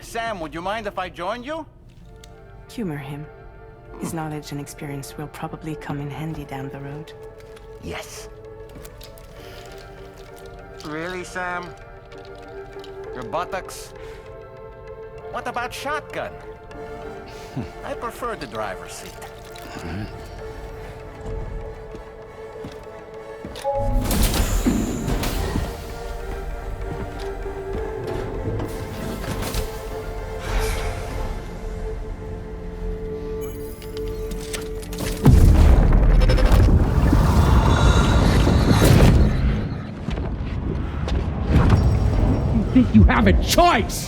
Sam, would you mind if I joined you? Humor him. His knowledge and experience will probably come in handy down the road. Yes. Really, Sam? Your buttocks? What about shotgun? I prefer the driver's seat. Think you have a choice?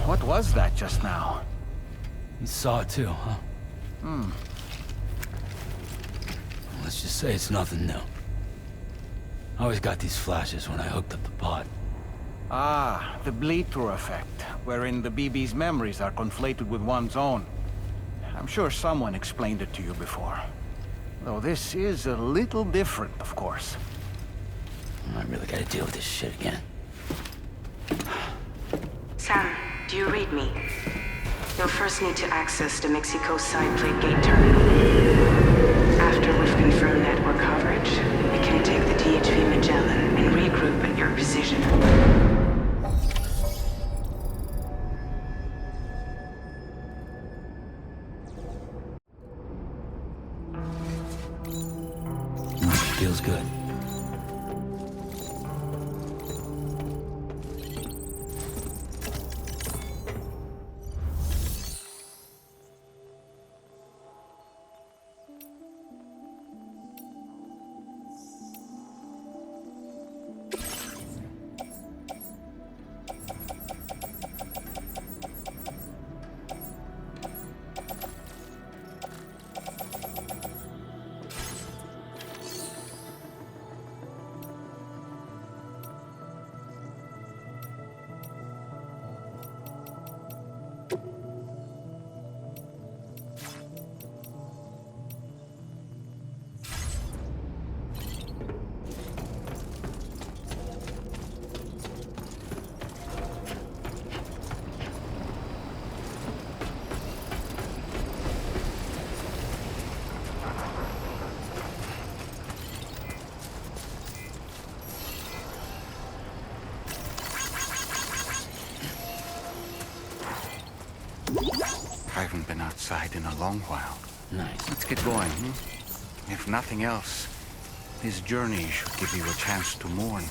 What was that just now? You saw it too, huh? Let's just say it's nothing new. I always got these flashes when I hooked up the pod. Ah, the bleed-through effect, wherein the BB's memories are conflated with one's own. I'm sure someone explained it to you before. Though this is a little different, of course. I really gotta deal with this shit again. Sam, do you read me? You'll first need to access the Mexico side plate gate terminal. After we've confirmed network coverage, we can take the DHV Magellan and regroup at your position. Feels good. I haven't been outside in a long while. Nice. Let's get going, If nothing else, this journey should give you a chance to mourn.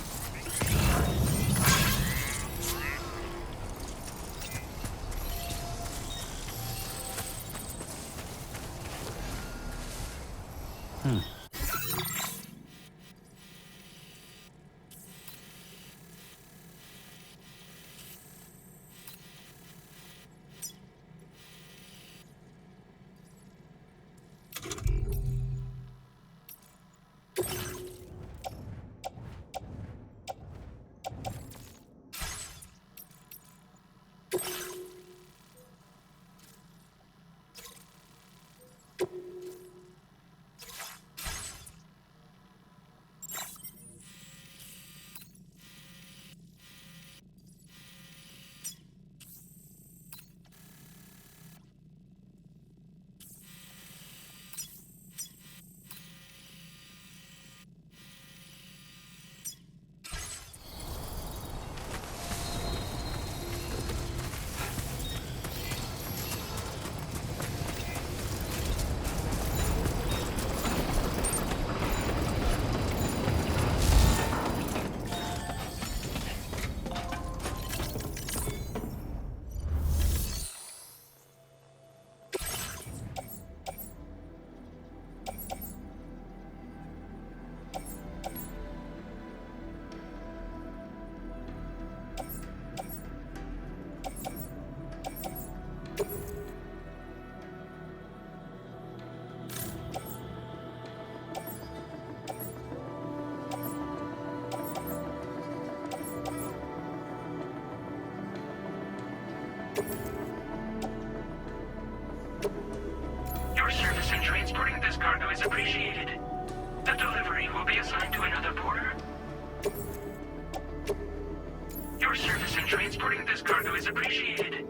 transporting this cargo is appreciated. The delivery will be assigned to another porter. Your service in transporting this cargo is appreciated.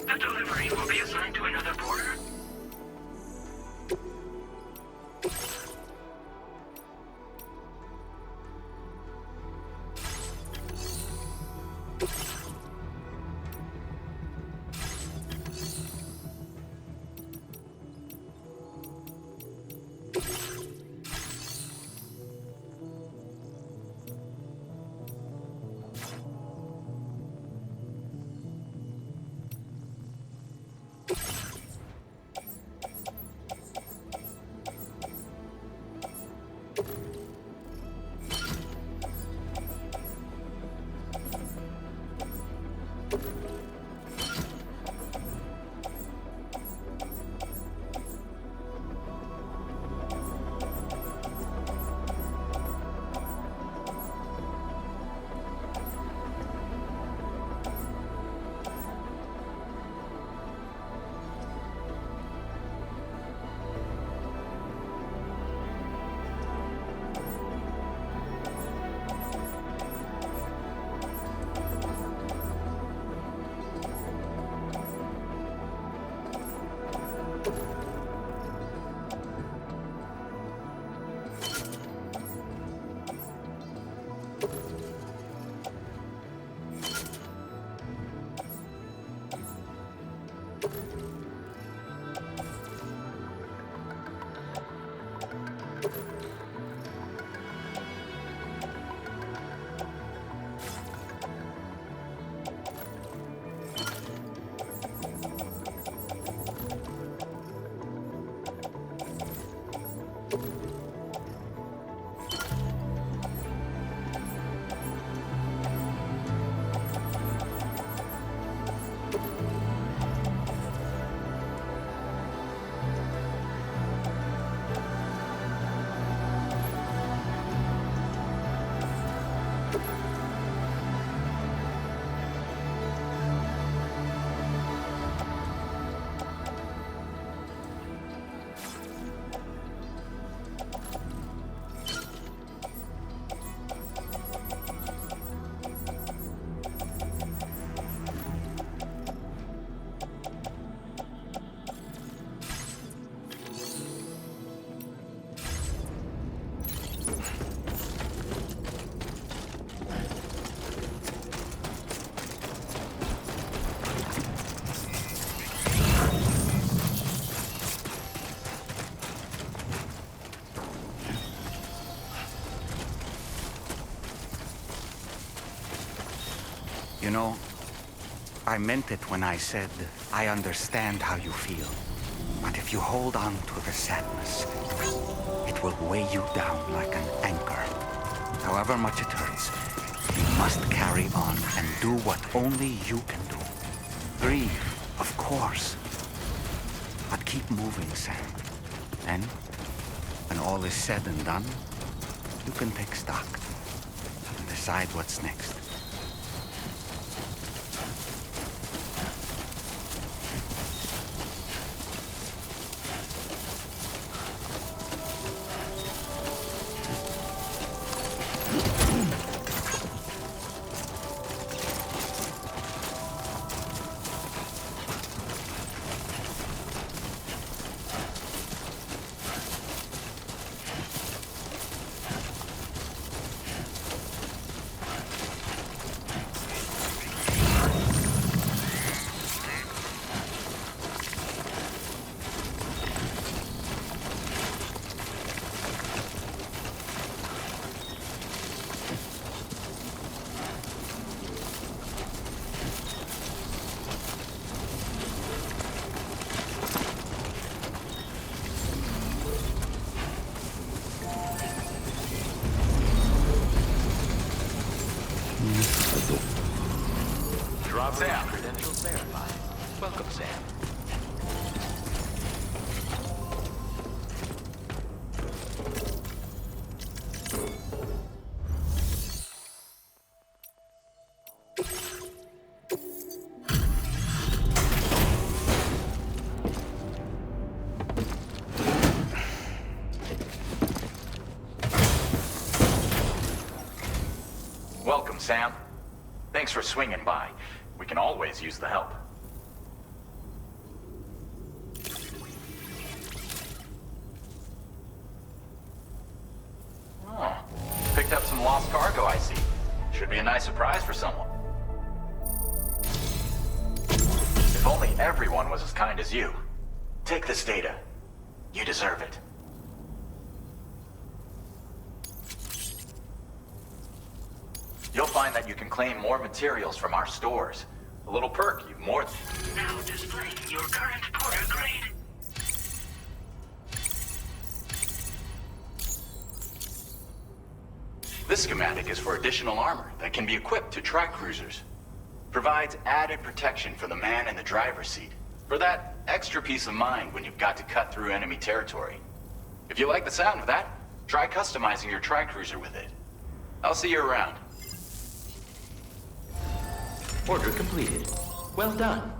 The delivery will be assigned to another porter. You know, I meant it when I said I understand how you feel. But if you hold on to the sadness, it will weigh you down like an anchor. However much it hurts, you must carry on and do what only you can do. Grieve, of course. But keep moving, Sam. And when all is said and done, you can take stock and decide what's next. Drop Sam. Credentials verified. Welcome, Sam. Welcome, Sam. Thanks for swinging by. We can always use the help. Oh, picked up some lost cargo, I see. Should be a nice surprise for someone. If only everyone was as kind as you. Take this data. You deserve it. You'll find that you can claim more materials from our stores. A little perk you've more than... Now displaying your current porter grade. This schematic is for additional armor that can be equipped to track cruisers. Provides added protection for the man in the driver's seat. For that extra peace of mind when you've got to cut through enemy territory. If you like the sound of that, try customizing your tri-cruiser with it. I'll see you around. Order completed. Well done.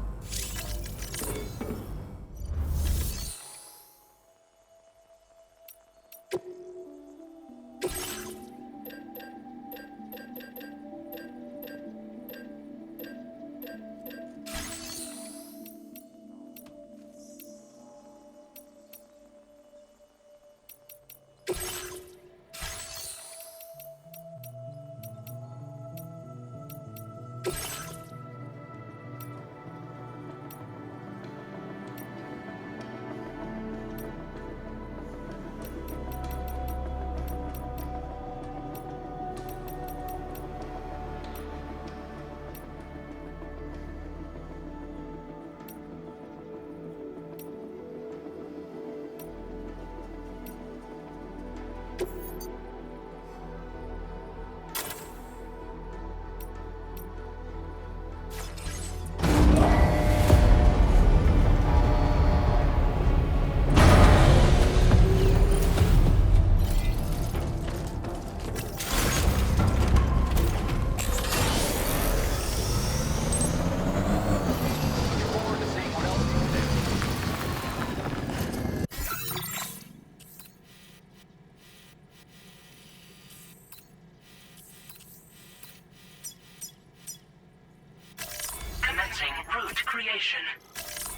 Commencing route creation.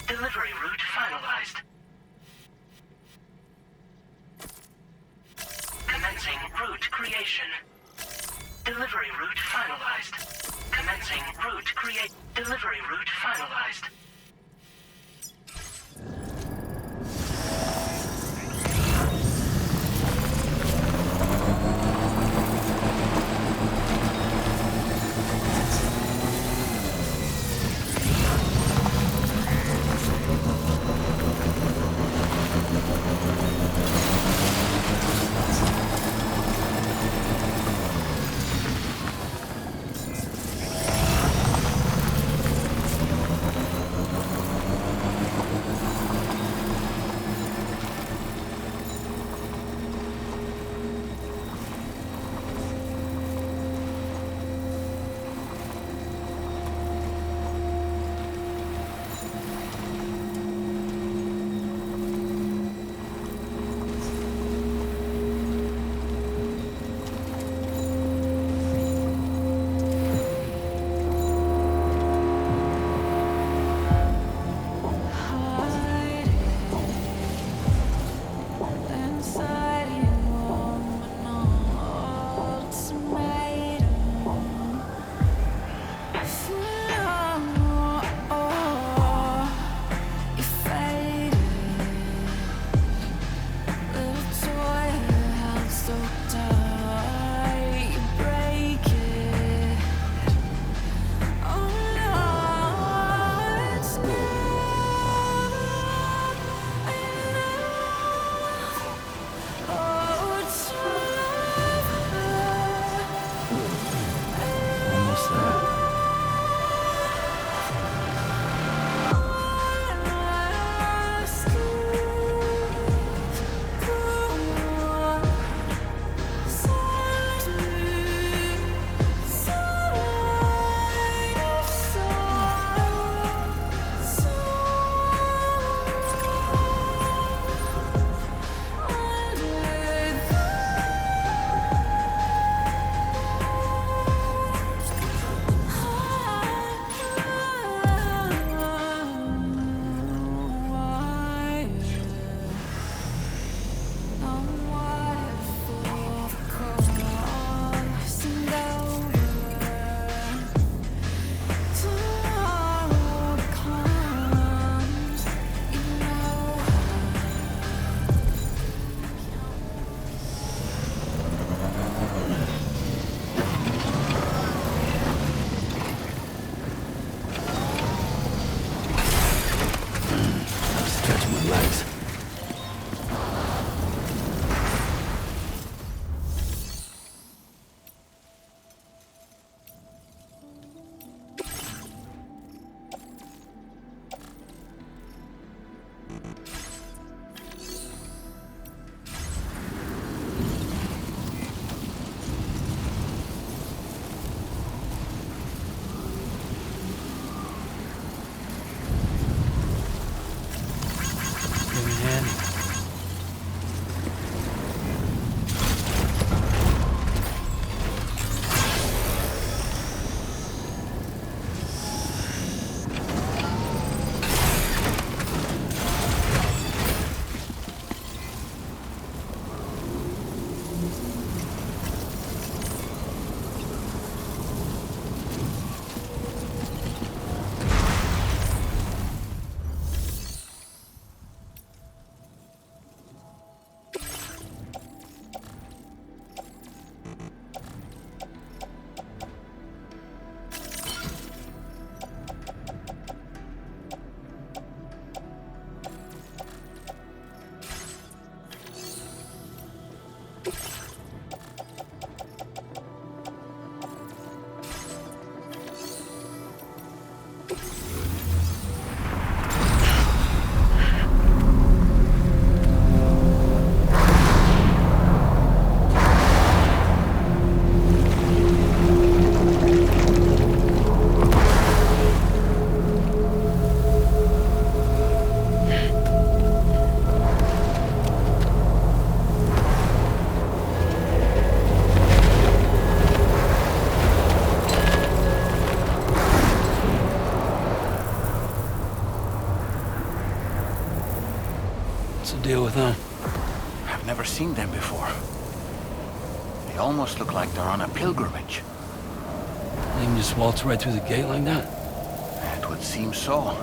Delivery route finalized. Commencing route creation. Delivery route finalized. Commencing route create. Delivery route finalized. deal with them? I've never seen them before. They almost look like they're on a pilgrimage. They can just waltz right through the gate like that? It would seem so.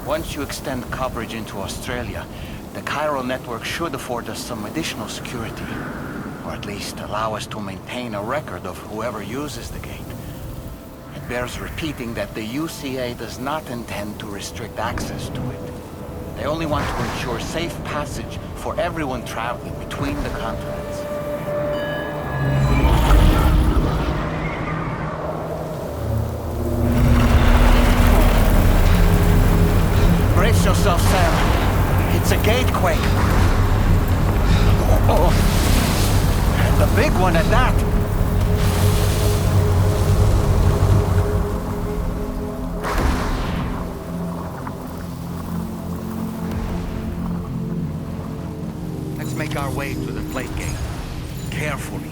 Once you extend coverage into Australia, the chiral network should afford us some additional security. Or at least allow us to maintain a record of whoever uses the gate. It bears repeating that the UCA does not intend to restrict access to it. They only want to ensure safe passage for everyone traveling between the continents. Brace yourself, Sam. It's a gatequake. Oh. And a big one at that. Let's make our way to the plate gate. Carefully.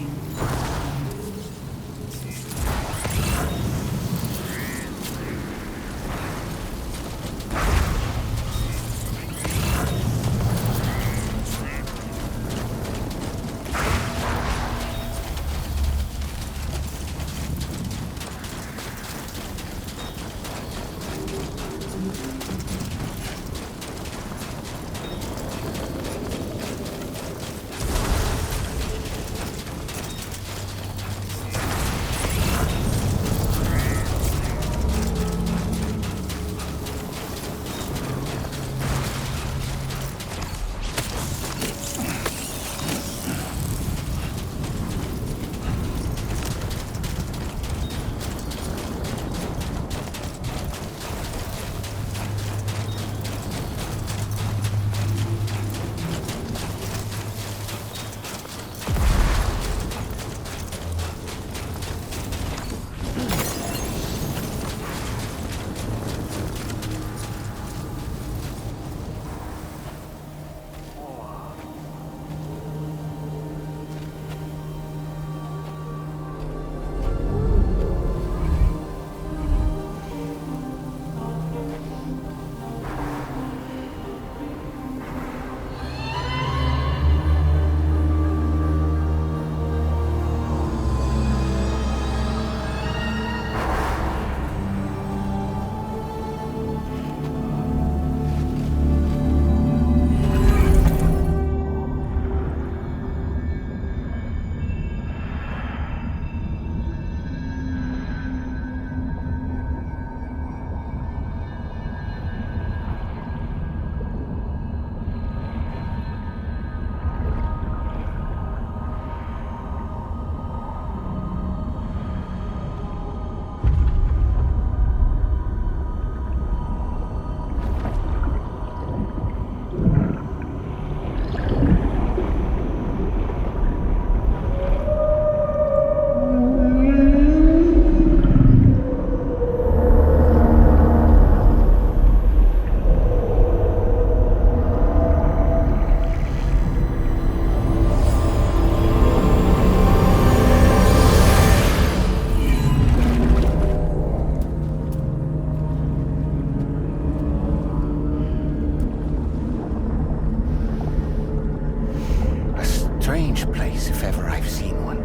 Strange place, if ever I've seen one.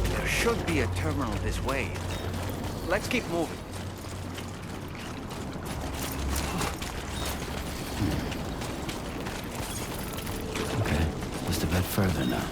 There should be a terminal this way. Let's keep moving. Okay, just a bit further now.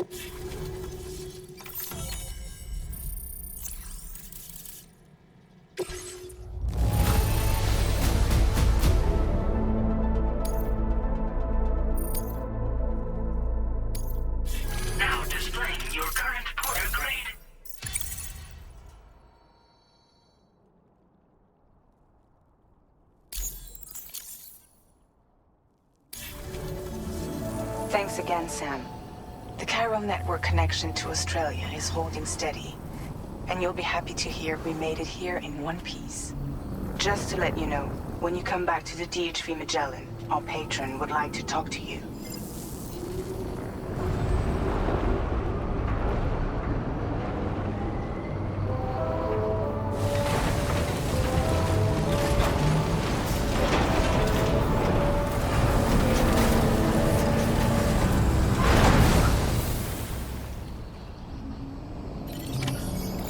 Now displaying your current porter grade. Thanks again, Sam. The Chiral network connection to Australia is holding steady. And you'll be happy to hear we made it here in one piece. Just to let you know, when you come back to the DHV Magellan, our patron would like to talk to you.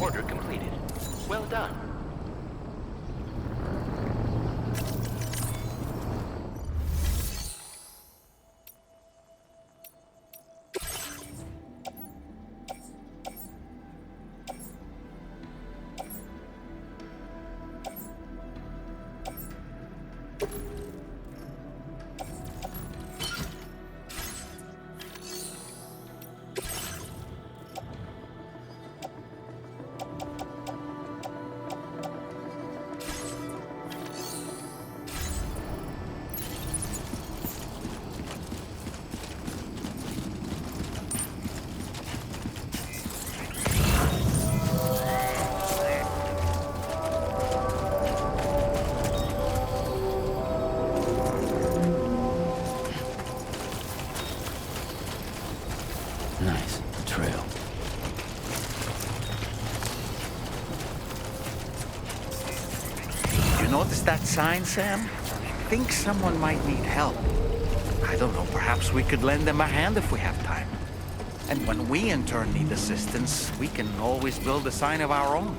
Order completed. Well done. Nice. Trail. You notice that sign, Sam? I think someone might need help. I don't know, perhaps we could lend them a hand if we have time. And when we in turn need assistance, we can always build a sign of our own.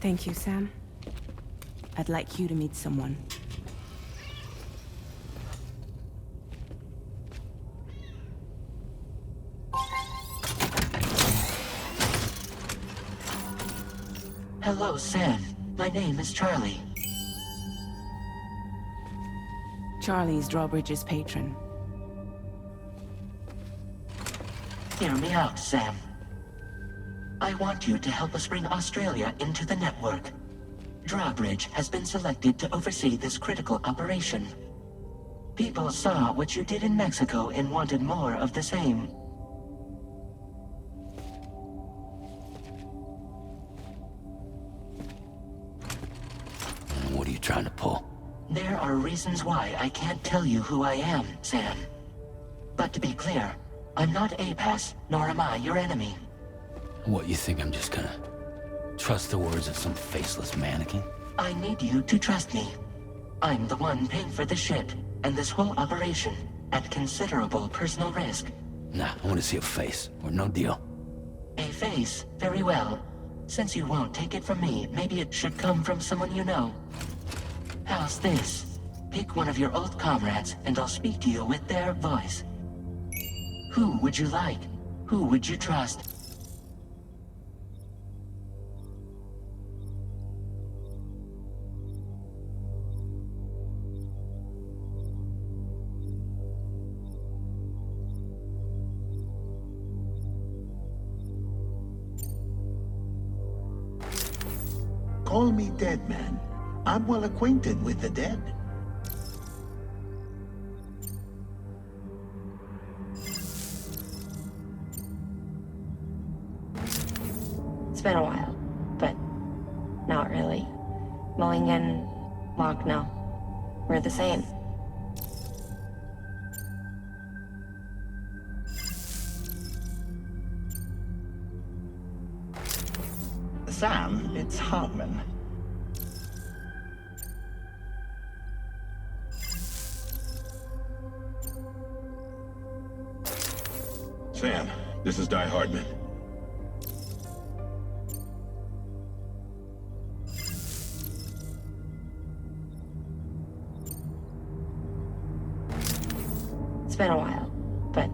Thank you, Sam. I'd like you to meet someone. Hello, Sam. My name is Charlie. Charlie's Drawbridge's patron. Hear me out, Sam. I want you to help us bring Australia into the network. Drawbridge has been selected to oversee this critical operation. People saw what you did in Mexico and wanted more of the same. What are you trying to pull? There are reasons why I can't tell you who I am, Sam. But to be clear, I'm not APAS, nor am I your enemy. What, you think I'm just gonna trust the words of some faceless mannequin? I need you to trust me. I'm the one paying for the ship and this whole operation at considerable personal risk. Nah, I want to see a face, or no deal. A face? Very well. Since you won't take it from me, maybe it should come from someone you know. How's this? Pick one of your old comrades, and I'll speak to you with their voice. Who would you like? Who would you trust? Call me Dead Man. I'm well acquainted with the dead. It's been a while, but not really. Mulligan, Locke, no. We're the same. Sam, it's Hartman. Sam, this is Di Hardman. It's been a while, but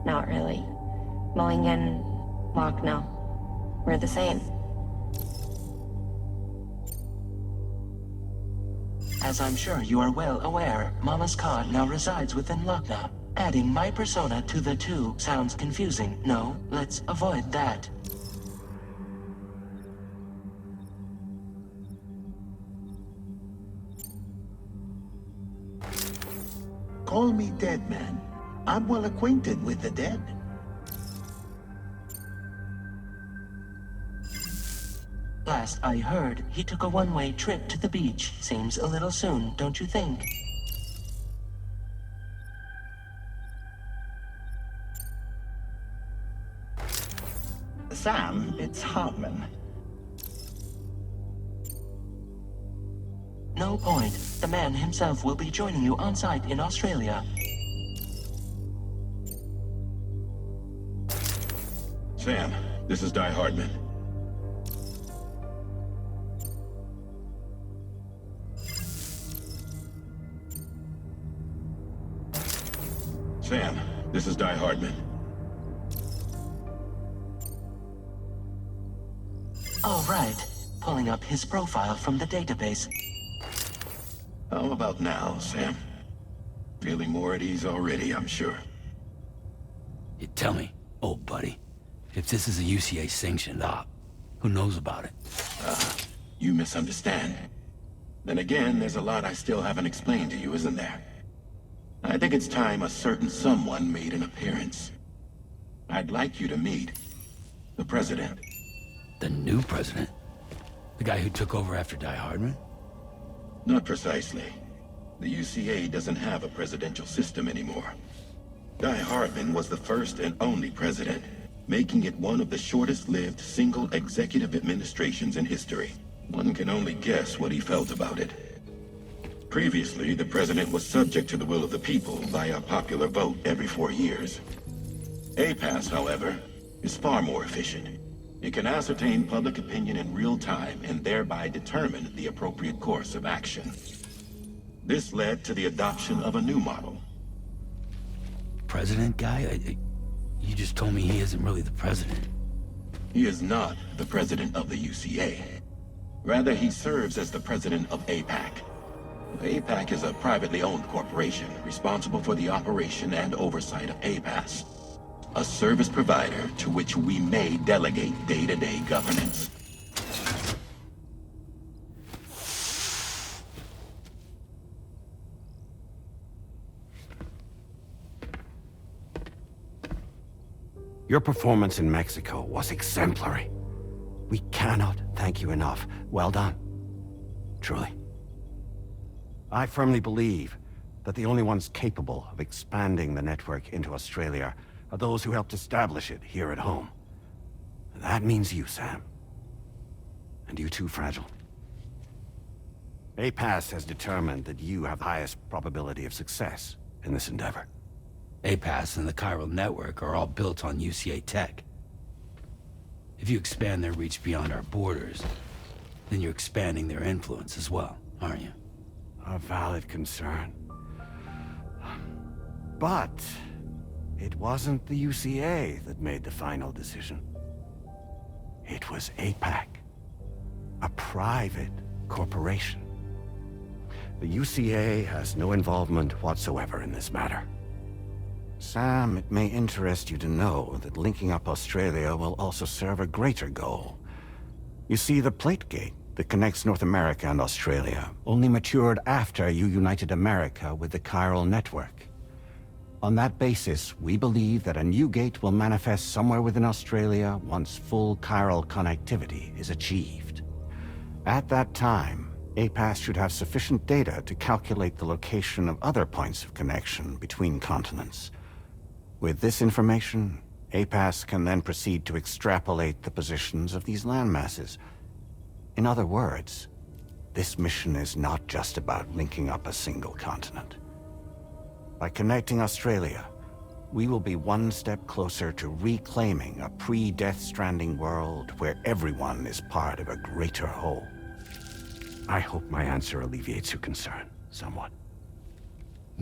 not really. Mulligan, Locke, no. We're the same. As I'm sure you are well aware, Mama's Khan now resides within Lucknow. Adding my persona to the two sounds confusing. No, let's avoid that. Call me Dead Man. I'm well acquainted with the dead. Last I heard, he took a one-way trip to the beach. Seems a little soon, don't you think? Sam, it's Hartman. No point. The man himself will be joining you on site in Australia. Sam, this is Di Hardman. Sam, this is Di Hardman. All right. Pulling up his profile from the database. How about now, Sam? Feeling more at ease already, I'm sure. You tell me, old buddy, if this is a UCA-sanctioned op, who knows about it? You misunderstand. Then again, there's a lot I still haven't explained to you, isn't there? I think it's time a certain someone made an appearance. I'd like you to meet the President. The new president? The guy who took over after Di Hardman? Not precisely. The UCA doesn't have a presidential system anymore. Di Hardman was the first and only president, making it one of the shortest-lived single executive administrations in history. One can only guess what he felt about it. Previously, the president was subject to the will of the people via popular vote every 4 years. APAS, however, is far more efficient. It can ascertain public opinion in real time and thereby determine the appropriate course of action. This led to the adoption of a new model. President guy? You just told me he isn't really the president. He is not the president of the UCA. Rather, he serves as the president of APAC. APAC is a privately owned corporation responsible for the operation and oversight of APAS, a service provider to which we may delegate day-to-day governance. Your performance in Mexico was exemplary. We cannot thank you enough. Well done. Truly. I firmly believe that the only ones capable of expanding the network into Australia are those who helped establish it here at home. And that means you, Sam. And you too, Fragile. APAS has determined that you have the highest probability of success in this endeavor. APAS and the chiral network are all built on UCA tech. If you expand their reach beyond our borders, then you're expanding their influence as well, aren't you? A valid concern. But it wasn't the UCA that made the final decision. It was APAC, a private corporation. The UCA has no involvement whatsoever in this matter. Sam, it may interest you to know that linking up Australia will also serve a greater goal. You see, the plate gate that connects North America and Australia only matured after you united America with the chiral network. On that basis, we believe that a new gate will manifest somewhere within Australia once full chiral connectivity is achieved. At that time, APAS should have sufficient data to calculate the location of other points of connection between continents. With this information, APAS can then proceed to extrapolate the positions of these landmasses. In other words, this mission is not just about linking up a single continent. By connecting Australia, we will be one step closer to reclaiming a pre-Death Stranding world where everyone is part of a greater whole. I hope my answer alleviates your concern somewhat.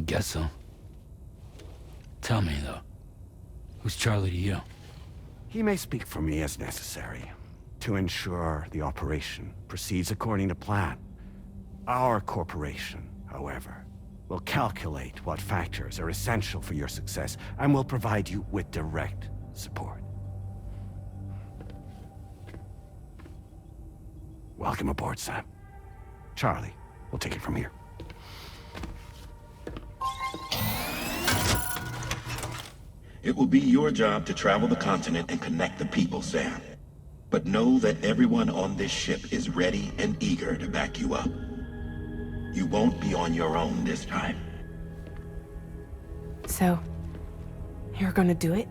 Guess so. Tell me, though, who's Charlie to you? He may speak for me as necessary to ensure the operation proceeds according to plan. Our corporation, however, will calculate what factors are essential for your success and will provide you with direct support. Welcome aboard, Sam. Charlie, we'll take it from here. It will be your job to travel the continent and connect the people, Sam. But know that everyone on this ship is ready and eager to back you up. You won't be on your own this time. So, you're gonna do it?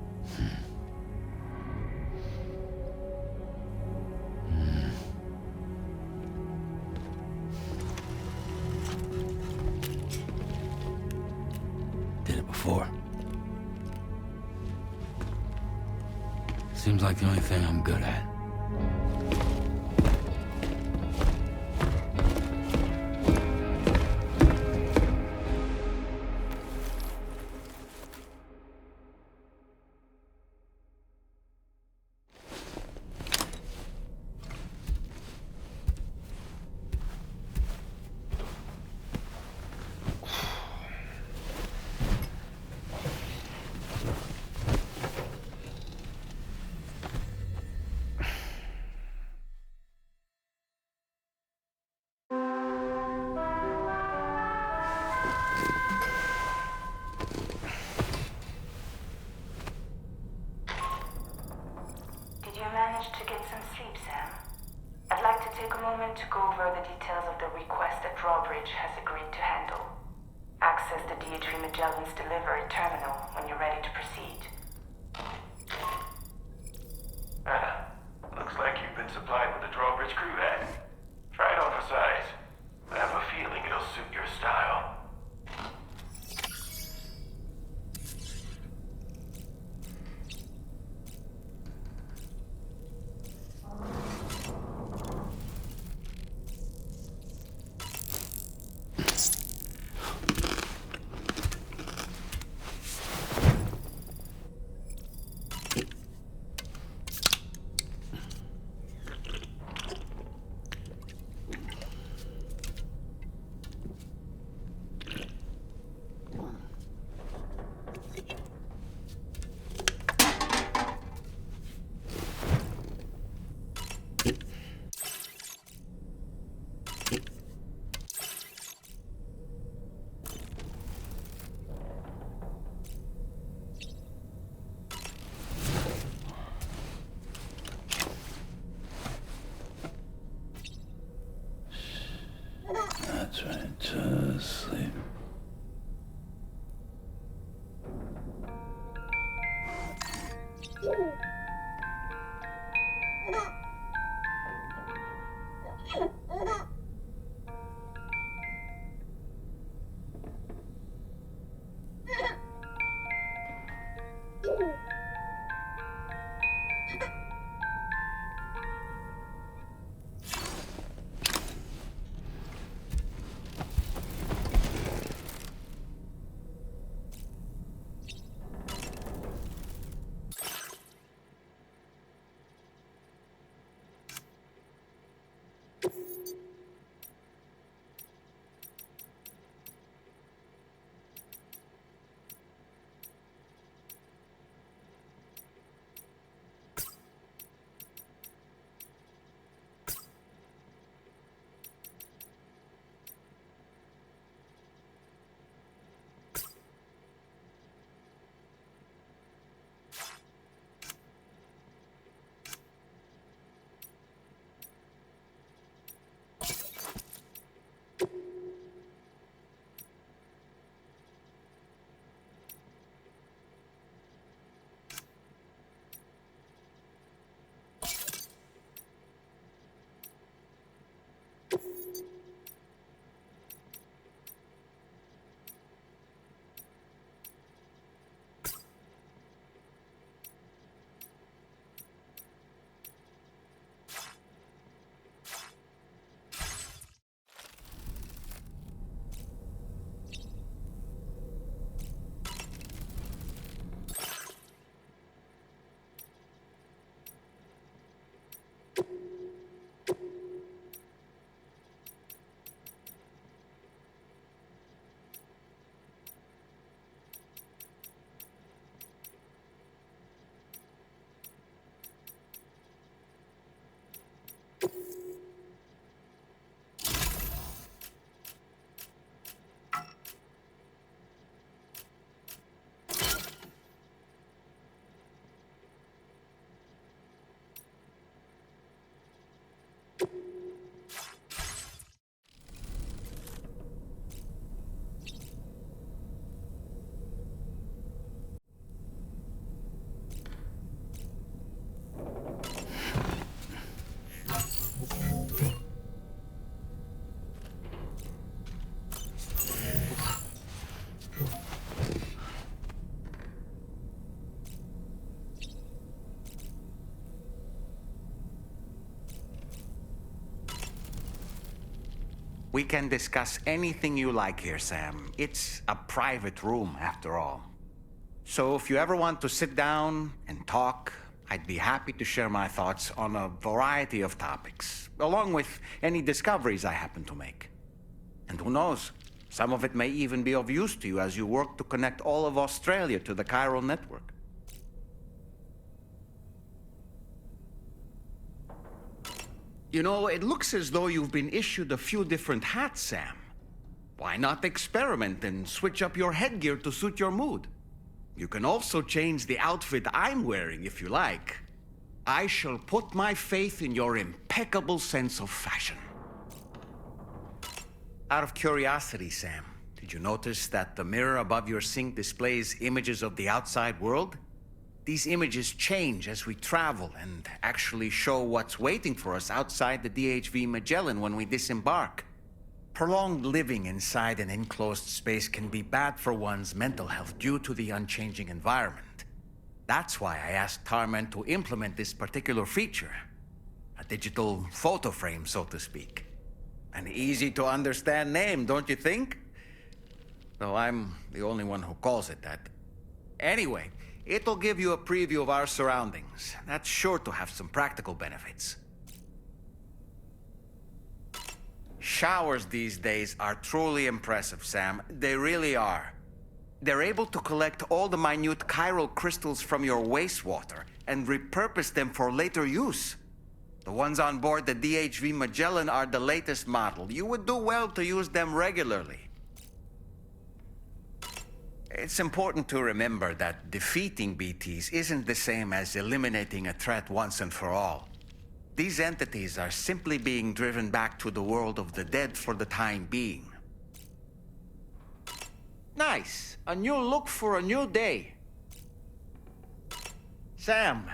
Did it before. Seems like the only thing I'm good at. To get some sleep, Sam. I'd like to take a moment to go over the details of the request that Drawbridge has agreed to handle. Access the DHV Magellan's delivery terminal when you're ready to proceed. Looks like you've been supplied with the Drawbridge crew hat. Try it on for size. I have a feeling it'll suit your style. We can discuss anything you like here, Sam. It's a private room, after all. So if you ever want to sit down and talk, I'd be happy to share my thoughts on a variety of topics, along with any discoveries I happen to make. And who knows, some of it may even be of use to you as you work to connect all of Australia to the chiral network. You know, it looks as though you've been issued a few different hats, Sam. Why not experiment and switch up your headgear to suit your mood? You can also change the outfit I'm wearing if you like. I shall put my faith in your impeccable sense of fashion. Out of curiosity, Sam, did you notice that the mirror above your sink displays images of the outside world? These images change as we travel and actually show what's waiting for us outside the DHV Magellan when we disembark. Prolonged living inside an enclosed space can be bad for one's mental health due to the unchanging environment. That's why I asked Tarman to implement this particular feature. A digital photo frame, so to speak. An easy-to-understand name, don't you think? Though I'm the only one who calls it that. Anyway, it'll give you a preview of our surroundings. That's sure to have some practical benefits. Showers these days are truly impressive, Sam. They really are. They're able to collect all the minute chiral crystals from your wastewater and repurpose them for later use. The ones on board the DHV Magellan are the latest model. You would do well to use them regularly. It's important to remember that defeating BTs isn't the same as eliminating a threat once and for all. These entities are simply being driven back to the world of the dead for the time being. Nice. A new look for a new day. Sam,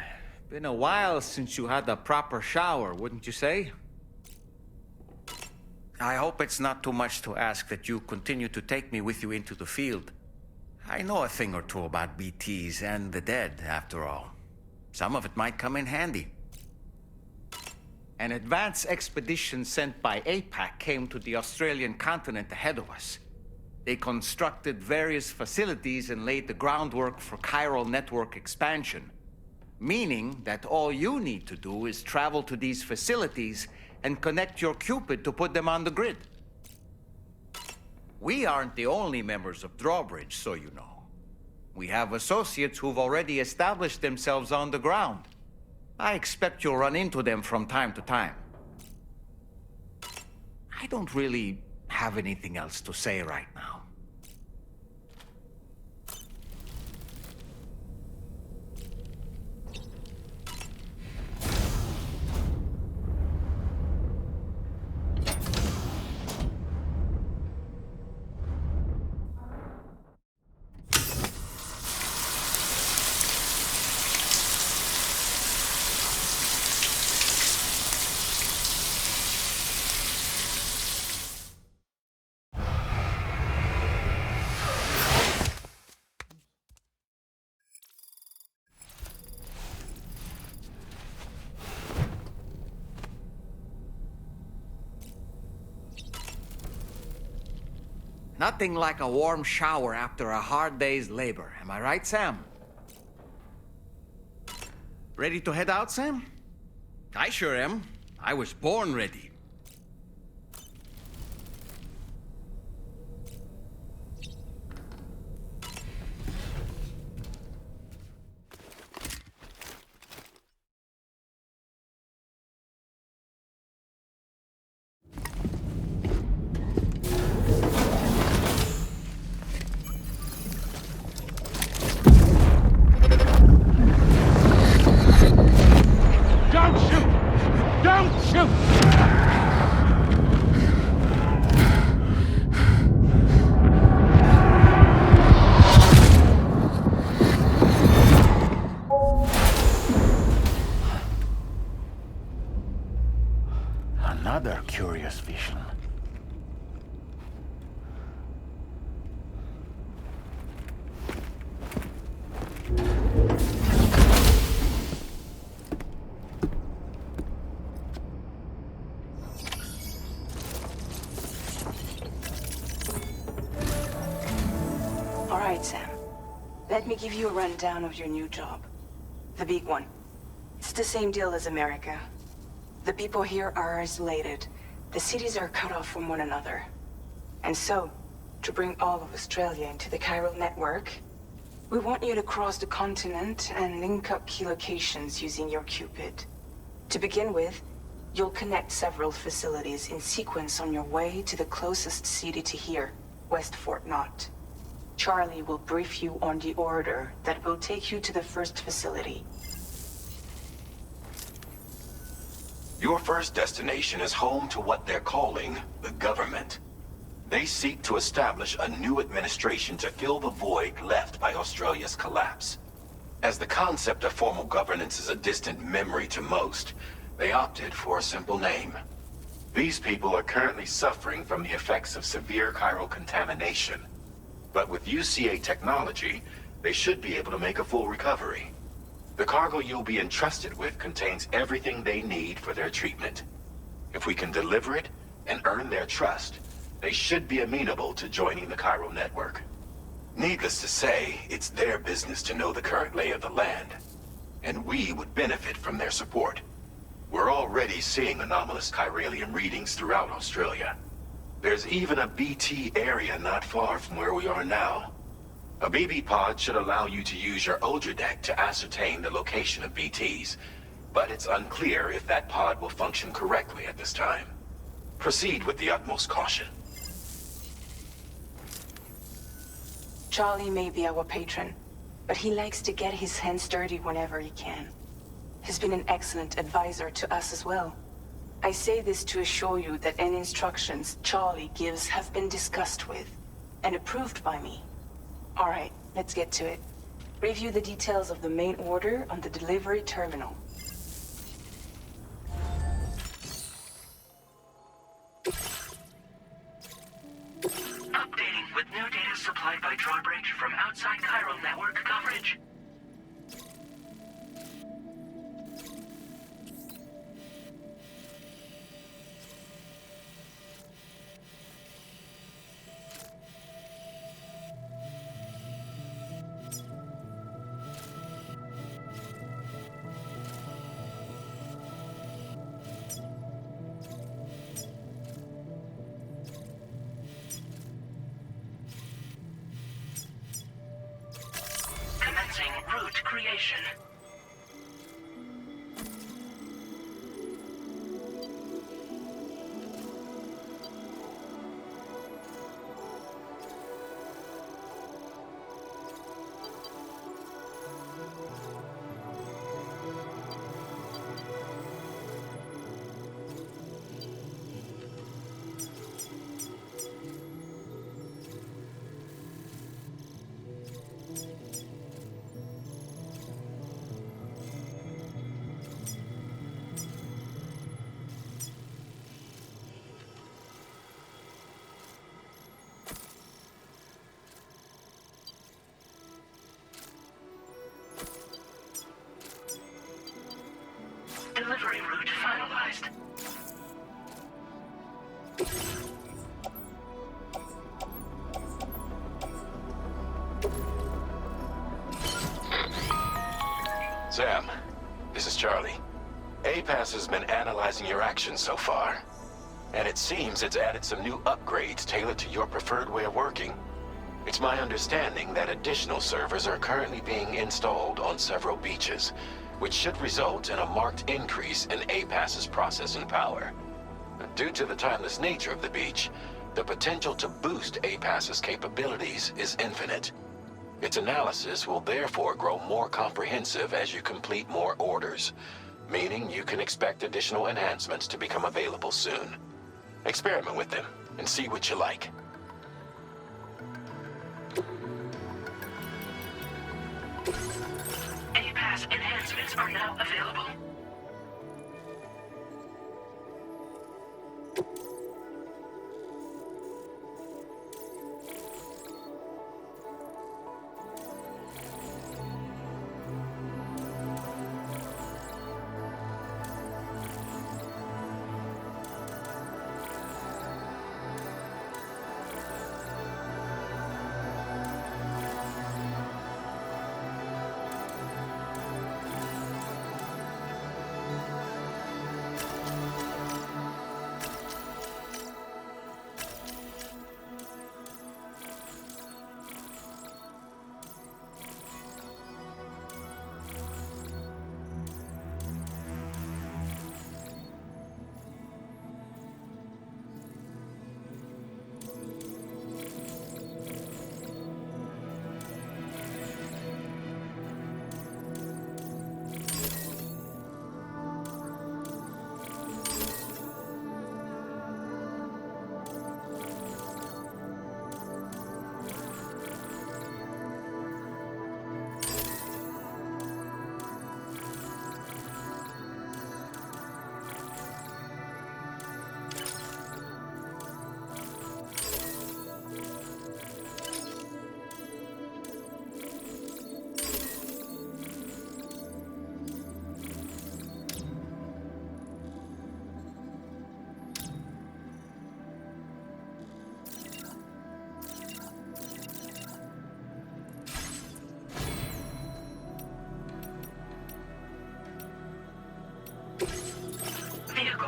been a while since you had a proper shower, wouldn't you say? I hope it's not too much to ask that you continue to take me with you into the field. I know a thing or two about BTs and the dead, after all. Some of it might come in handy. An advance expedition sent by APAC came to the Australian continent ahead of us. They constructed various facilities and laid the groundwork for chiral network expansion, meaning that all you need to do is travel to these facilities and connect your Cupid to put them on the grid. We aren't the only members of Drawbridge, so you know. We have associates who've already established themselves on the ground. I expect you'll run into them from time to time. I don't really have anything else to say right now. Nothing like a warm shower after a hard day's labor. Am I right, Sam? Ready to head out, Sam? I sure am. I was born ready. Don't shoot! Don't shoot! Another curious vision. All right, Sam. Let me give you a rundown of your new job. The big one. It's the same deal as America. The people here are isolated. The cities are cut off from one another. And so, to bring all of Australia into the chiral network, we want you to cross the continent and link up key locations using your Cupid. To begin with, you'll connect several facilities in sequence on your way to the closest city to here, West Fort Knott. Charlie will brief you on the order that will take you to the first facility. Your first destination is home to what they're calling the government. They seek to establish a new administration to fill the void left by Australia's collapse. As the concept of formal governance is a distant memory to most, they opted for a simple name. These people are currently suffering from the effects of severe chiral contamination. But with UCA technology, they should be able to make a full recovery. The cargo you'll be entrusted with contains everything they need for their treatment. If we can deliver it and earn their trust, they should be amenable to joining the chiral network. Needless to say, it's their business to know the current lay of the land, and we would benefit from their support. We're already seeing anomalous chiralium readings throughout Australia. There's even a BT area not far from where we are now. A BB pod should allow you to use your Ultra deck to ascertain the location of BTs, but it's unclear if that pod will function correctly at this time. Proceed with the utmost caution. Charlie may be our patron, but he likes to get his hands dirty whenever he can. He's been an excellent advisor to us as well. I say this to assure you that any instructions Charlie gives have been discussed with and approved by me. All right, let's get to it. Review the details of the main order on the delivery terminal. Updating with new data supplied by Drawbridge from outside chiral network coverage. Commencing route creation. Delivery route finalized. Sam, this is Charlie. APAS has been analyzing your actions so far, and it seems it's added some new upgrades tailored to your preferred way of working. It's my understanding that additional servers are currently being installed on several beaches, which should result in a marked increase in APAS's processing power. Due to the timeless nature of the beach, the potential to boost APAS's capabilities is infinite. Its analysis will therefore grow more comprehensive as you complete more orders, meaning you can expect additional enhancements to become available soon. Experiment with them and see what you like. APAS enhancements are now available.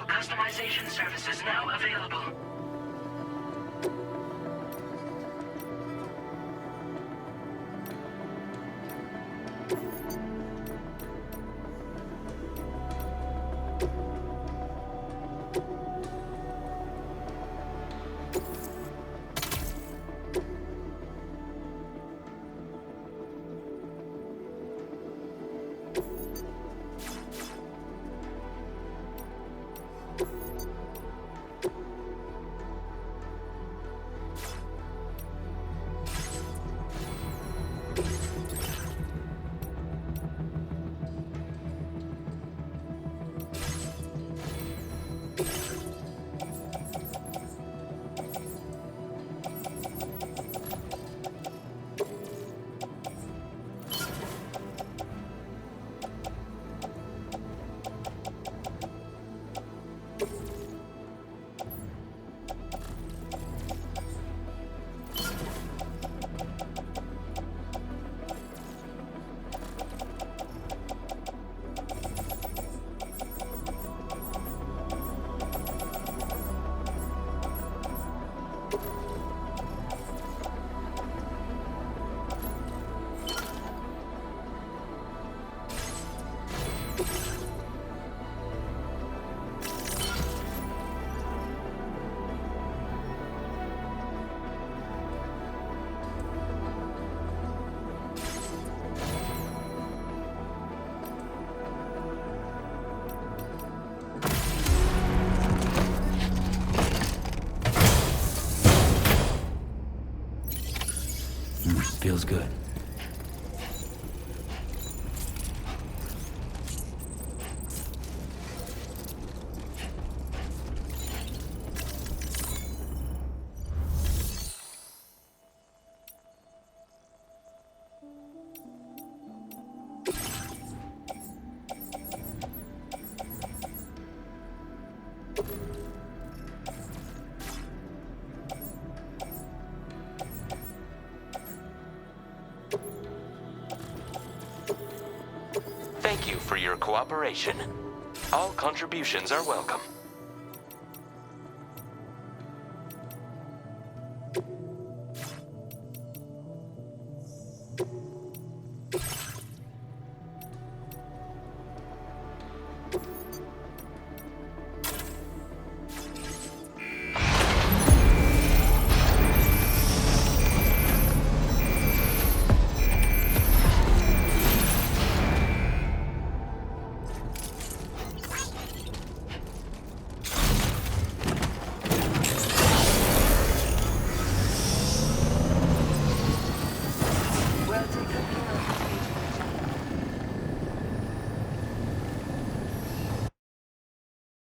vehicle customization services now available. Feels good. Thank you for your cooperation. All contributions are welcome.